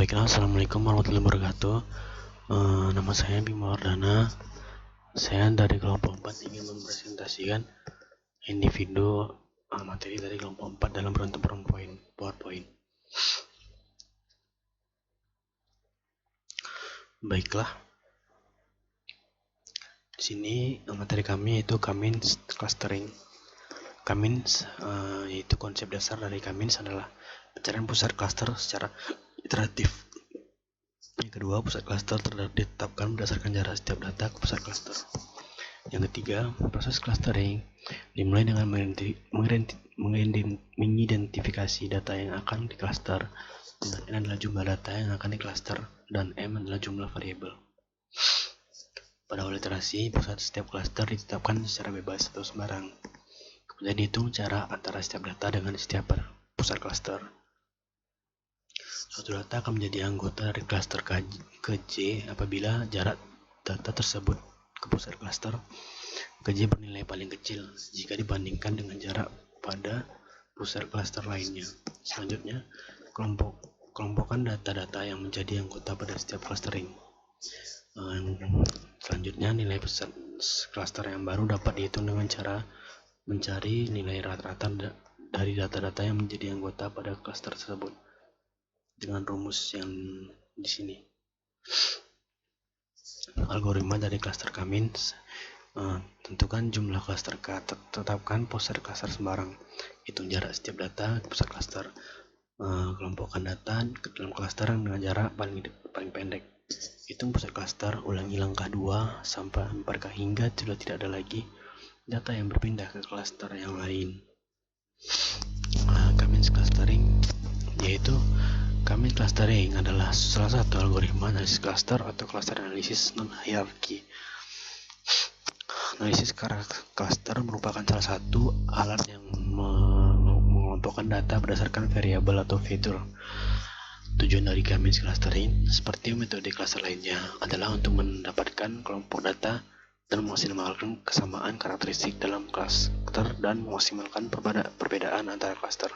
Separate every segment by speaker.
Speaker 1: Baiklah, assalamualaikum warahmatullahi wabarakatuh. Nama saya Bima Wardana. Saya dari kelompok 4 ingin mempresentasikan individu materi dari kelompok 4 dalam bentuk PowerPoint. Baiklah, di sini materi kami yaitu Cummins clustering. Cummins yaitu konsep dasar dari Cummins adalah pencarian pusat cluster secara iteratif. Yang kedua, pusat cluster ditetapkan berdasarkan jarak setiap data ke pusat cluster. Yang ketiga, proses clustering dimulai dengan mengidentifikasi data yang akan dikluster, dengan N adalah jumlah data yang akan dikluster dan M adalah jumlah variabel. Pada awal iterasi, pusat setiap cluster ditetapkan secara bebas atau sembarang. Kemudian dihitung jarak antara setiap data dengan setiap pusat cluster. Suatu data akan menjadi anggota dari cluster ke J apabila jarak data tersebut ke pusat cluster ke J bernilai paling kecil jika dibandingkan dengan jarak pada pusat cluster lainnya. Selanjutnya, kelompokan data-data yang menjadi anggota pada setiap clustering. Selanjutnya, nilai pusat cluster yang baru dapat dihitung dengan cara mencari nilai rata-rata dari data-data yang menjadi anggota pada cluster tersebut dengan rumus yang di sini. Algoritma dari cluster Cummins. Tentukan jumlah cluster K, tetapkan pusat cluster sembarang, hitung jarak setiap data ke pusat cluster, kelompokkan data ke dalam cluster dengan jarak paling pendek, hitung pusat cluster, ulangi langkah 2 sampai 4 hingga sudah tidak ada lagi data yang berpindah ke cluster yang lain. Cummins clustering yaitu Cummins clustering adalah salah satu algoritma analisis cluster atau cluster analisis non-hierarki. Analisis cluster merupakan salah satu alat yang mengelompokkan data berdasarkan variabel atau fitur. Tujuan dari Cummins clustering, seperti metode cluster lainnya, adalah untuk mendapatkan kelompok data dan memaksimalkan kesamaan karakteristik dalam cluster dan memaksimalkan perbedaan antara cluster.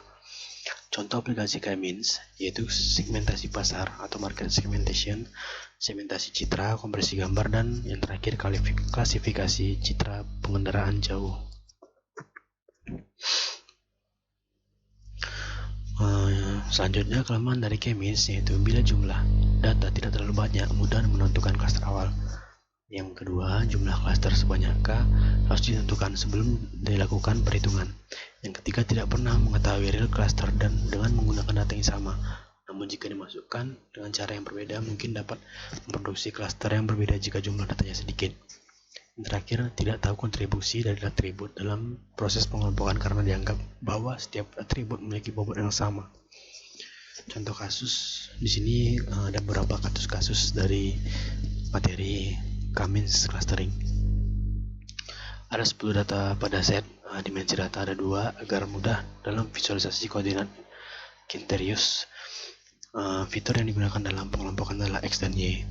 Speaker 1: Contoh aplikasi Cummins yaitu segmentasi pasar atau market segmentation, segmentasi citra, kompresi gambar, dan yang terakhir klasifikasi citra pengendaraan jauh. Selanjutnya, kelemahan dari Cummins yaitu bila jumlah data tidak terlalu banyak, mudah menentukan cluster awal. Yang kedua, jumlah cluster sebanyak K harus ditentukan sebelum dilakukan perhitungan. Yang ketiga, tidak pernah mengetahui real cluster dan dengan menggunakan data yang sama. Namun jika dimasukkan dengan cara yang berbeda, mungkin dapat memproduksi cluster yang berbeda jika jumlah datanya sedikit. Yang terakhir, tidak tahu kontribusi dari atribut dalam proses pengelompokan karena dianggap bahwa setiap atribut memiliki bobot yang sama. Contoh kasus di sini ada beberapa kasus dari materi Cummins clustering. Ada 10 data pada set, dimensi data ada 2 agar mudah dalam visualisasi koordinat Quinterius. Fitur yang digunakan dalam pengelompokan adalah X dan Y.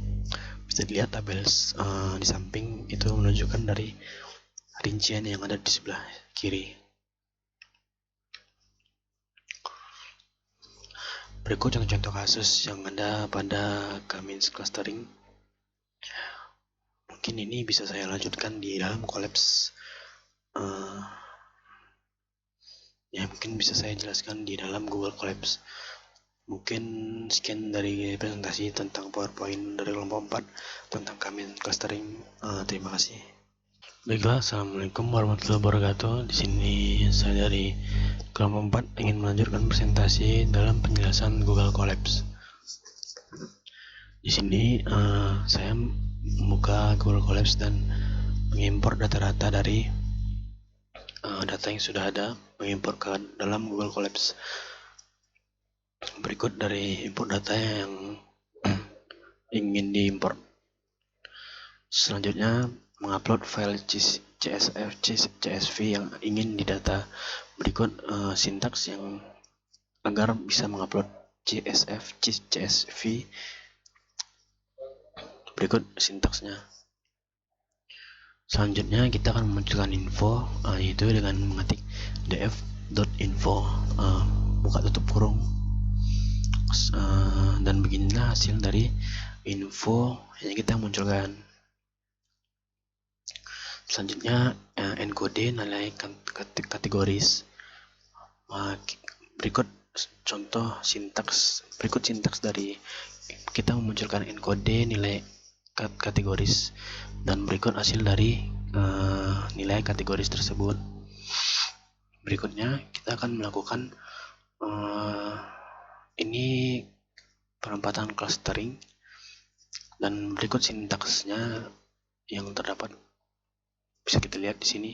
Speaker 1: Bisa dilihat tabel di samping itu menunjukkan dari rincian yang ada di sebelah kiri. Berikut contoh-contoh kasus yang ada pada Cummins clustering. Mungkin ini bisa saya lanjutkan di dalam Collapse. Mungkin bisa saya jelaskan di dalam Google Collapse. Mungkin sekian dari presentasi tentang PowerPoint dari kelompok 4 tentang Cummins clustering. Terima kasih. Baiklah, assalamualaikum warahmatullahi wabarakatuh. Di sini saya dari kelompok 4 ingin melanjutkan presentasi dalam penjelasan Google Collapse. Di sini saya membuka Google Collapse dan mengimpor data-data dari data yang sudah ada, mengimpor ke dalam Google Collapse. Berikut dari import data yang ingin diimport. Selanjutnya, mengupload file CSV yang ingin didata. Berikut sintaks yang agar bisa mengupload CSV. Berikut sintaksnya. Selanjutnya kita akan memunculkan info, yaitu dengan mengetik df.info, buka tutup kurung. Dan beginilah hasil dari info yang kita munculkan. Selanjutnya encode nilai kategoris. Berikut contoh berikut sintaks dari kita memunculkan encode nilai kategoris, dan berikut hasil dari nilai kategoris tersebut. Berikutnya kita akan melakukan ini penempatan clustering, dan berikut sintaksnya yang terdapat bisa kita lihat di sini.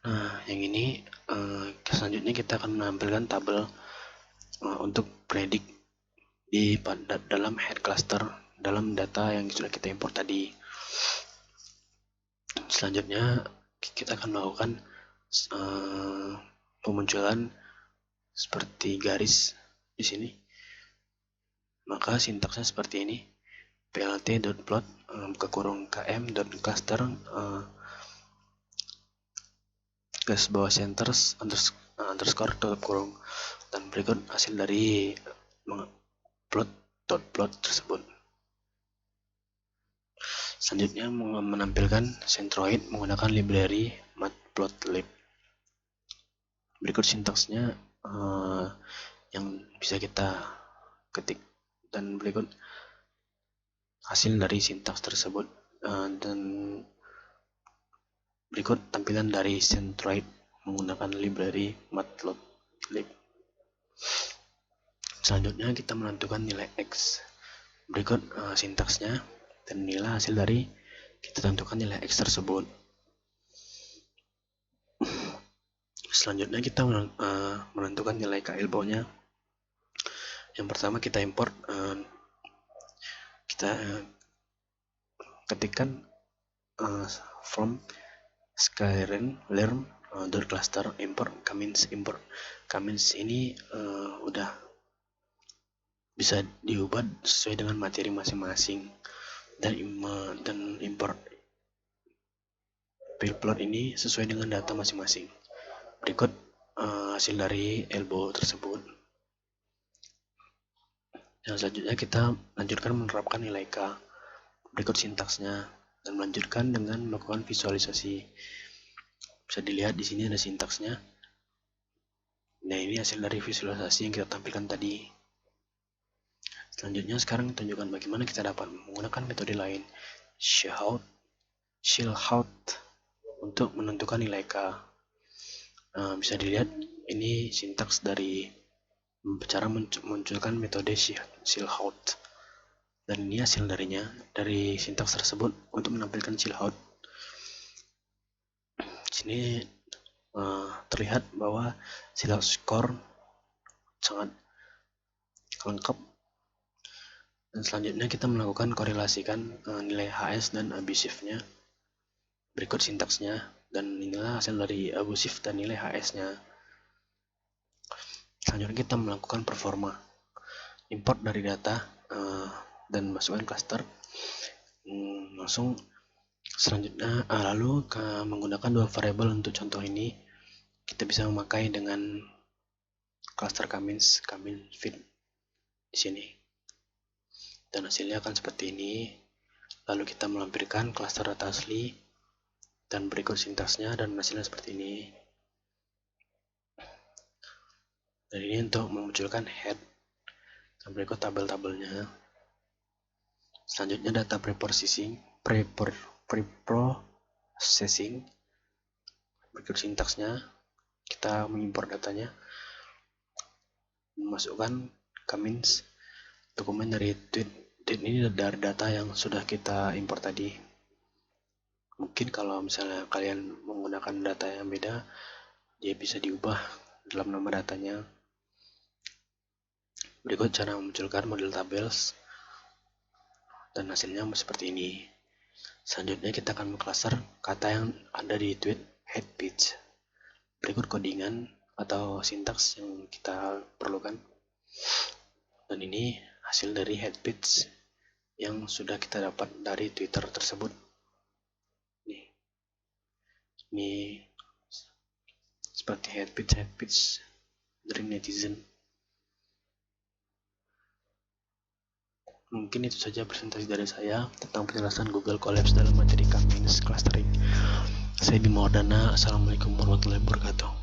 Speaker 1: Nah, yang ini selanjutnya kita akan menampilkan tabel untuk predik di dalam head cluster dalam data yang sudah kita import tadi. Selanjutnya kita akan melakukan pemunculan seperti garis di sini. Maka sintaksnya seperti ini: plt.plot buka kurung km.cluster garis bawah centers underscore tutup kurung, dan berikut hasil dari plot tersebut. Selanjutnya menampilkan centroid menggunakan library matplotlib. Berikut sintaksnya yang bisa kita ketik, dan berikut hasil dari sintaks tersebut, dan berikut tampilan dari centroid menggunakan library matplotlib. Selanjutnya kita menentukan nilai X. Berikut sintaksnya, dan inilah hasil dari kita tentukan nilai X tersebut. Selanjutnya kita menentukan nilai KLBO-nya. Yang pertama kita import, kita ketikkan from skyrim learn .cluster import Kamins. Ini udah bisa diubah sesuai dengan materi masing-masing, dan import plot ini sesuai dengan data masing-masing. Berikut hasil dari elbow tersebut. Yang selanjutnya kita lanjutkan menerapkan nilai K. Berikut sintaksnya, dan melanjutkan dengan melakukan visualisasi. Bisa dilihat di sini ada sintaksnya. Nah, ini hasil dari visualisasi yang kita tampilkan tadi. Selanjutnya sekarang tunjukkan bagaimana kita dapat menggunakan metode lain, shilhout untuk menentukan nilai K. Bisa dilihat ini sintaks dari cara memunculkan metode shilhout, dan ini hasil dari sintaks tersebut untuk menampilkan shilhout. Sini terlihat bahwa shilhout score sangat lengkap. Dan selanjutnya kita melakukan korelasikan nilai HS dan abusif-nya. Berikut sintaksnya, dan inilah hasil dari abusif dan nilai HS-nya. Selanjutnya kita melakukan performa, import dari data dan masukkan cluster. Langsung selanjutnya lalu menggunakan dua variabel untuk contoh ini, kita bisa memakai dengan cluster Kamins fit di sini, dan hasilnya akan seperti ini. Lalu kita melampirkan cluster data asli, dan berikut sintaksnya, dan hasilnya seperti ini. Dan ini untuk memunculkan head, dan berikut tabel-tabelnya. Selanjutnya data preprocessing. Berikut sintaksnya, kita mengimport datanya, memasukkan Kamins dokumen dari tweet. Ini dari data yang sudah kita import tadi. Mungkin kalau misalnya kalian menggunakan data yang beda, dia bisa diubah dalam nama datanya. Berikut cara memunculkan model tables, dan hasilnya seperti ini. Selanjutnya kita akan mengcluster kata yang ada di tweet head page. Berikut codingan atau sintaks yang kita perlukan, dan ini hasil dari head page yang sudah kita dapat dari Twitter tersebut. Ini seperti hate-speech dari netizen. Mungkin itu saja presentasi dari saya tentang penjelasan Google Collapse dalam materi K- clustering. Saya Bima Wardana. Assalamualaikum warahmatullahi wabarakatuh.